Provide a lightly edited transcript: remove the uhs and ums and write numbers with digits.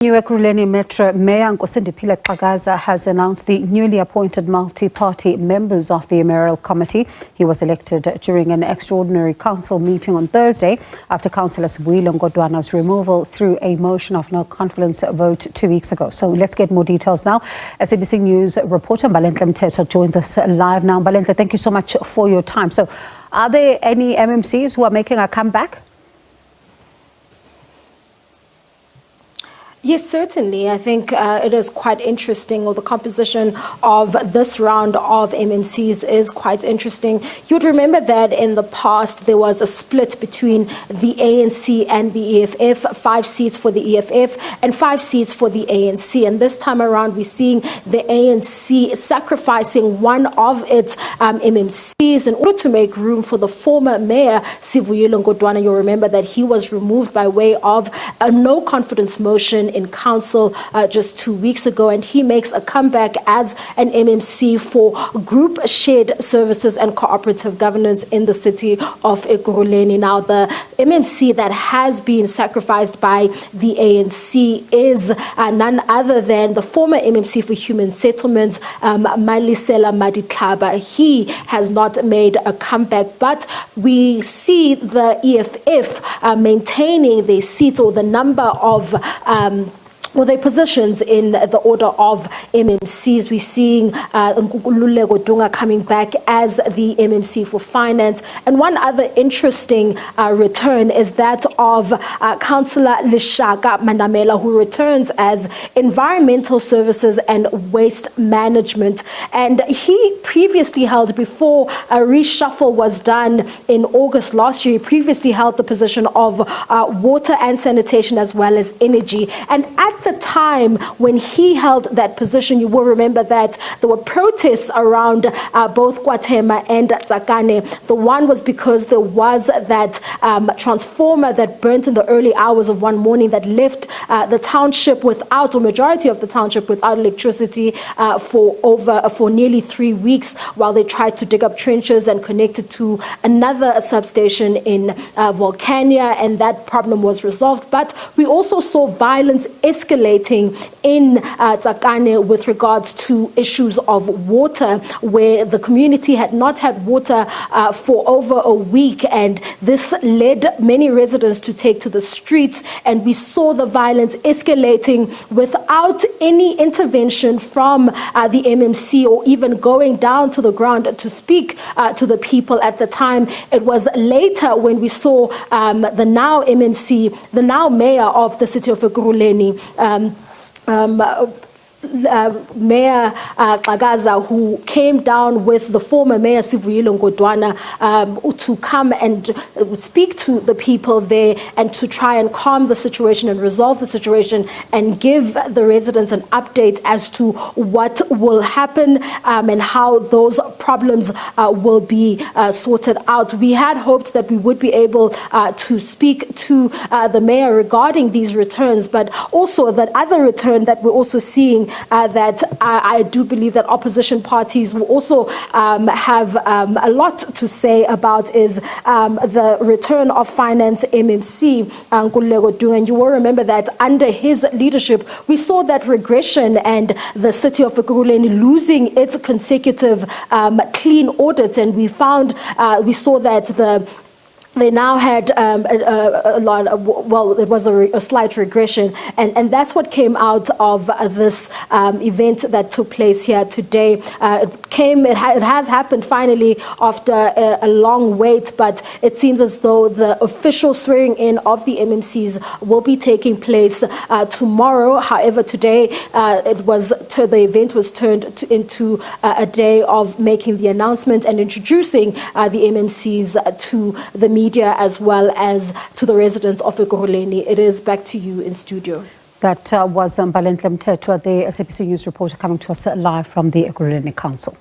New Ekurhuleni Metro Mayor Nkosindiphile Xhakaza has announced the newly appointed multi-party members of the Mayoral Committee. He was elected during an extraordinary council meeting on Thursday after councillor Sivuyile Ngodwana's removal through a motion of no confidence vote 2 weeks ago. So let's get more details now. SABC News reporter Mbalenhle Mthethwa joins us live now. Mbalenhle, thank you so much for your time. So are there any MMCs who are making a comeback? Yes, certainly. I think it is quite interesting, or the composition of this round of MMCs is quite interesting. You would remember that in the past there was a split between the ANC and the EFF, 5 seats for the EFF and 5 seats for the ANC. And this time around we're seeing the ANC sacrificing one of its MMCs in order to make room for the former mayor, Sivuyile Ngodwana. You'll remember that he was removed by way of a no confidence motion in council just 2 weeks ago, and he makes a comeback as an MMC for group shared services and cooperative governance in the city of Ekurhuleni. Now, the MMC that has been sacrificed by the ANC is none other than the former MMC for Human Settlements, Mbalenhle Mthethwa. He has not made a comeback, but we see the EFF maintaining their seats, or the number of their positions in the order of MMCs. We're seeing Ekurhuleni Metro coming back as the MMC for finance. And one other interesting return is that of councillor Manamela, who returns as environmental services and waste management. And he previously held, before a reshuffle was done in August last year, he previously held the position of water and sanitation as well as energy. And at the time when he held that position, you will remember that there were protests around both Kwatema and Tsakane. The one was because there was that transformer that burnt in the early hours of one morning that left the township without, or majority of the township without electricity for nearly 3 weeks, while they tried to dig up trenches and connect it to another substation in Volcania, and that problem was resolved. But we also saw violence escalating in Tsakane with regards to issues of water, where the community had not had water for over a week, and this led many residents to take to the streets, and we saw the violence escalating without any intervention from the MMC, or even going down to the ground to speak to the people at the time. It was later when we saw the now MMC, the now mayor of the city of Ekurhuleni, Mayor Xhakaza, who came down with the former mayor Sivuyile Ngodwana to come and speak to the people there and to try and calm the situation and resolve the situation and give the residents an update as to what will happen and how those problems will be sorted out. We had hoped that we would be able to speak to the mayor regarding these returns, but also that other return that we're also seeing that I do believe that opposition parties will also have a lot to say about is the return of finance MMC, Ekurhuleni Metro. And you will remember that under his leadership, we saw that regression and the city of Ekurhuleni losing its consecutive clean audits. And we saw that they now had a lot of, well, it was a slight regression, and that's what came out of this event that took place here today. It has happened finally after a long wait, but it seems as though the official swearing in of the MMCs will be taking place tomorrow. However, today the event was turned into a day of making the announcement and introducing the MMCs to the media as well as to the residents of Ekurhuleni. It is back to you in studio. That was Mbalenhle Mthethwa, the SABC News reporter, coming to us live from the Ekurhuleni Council.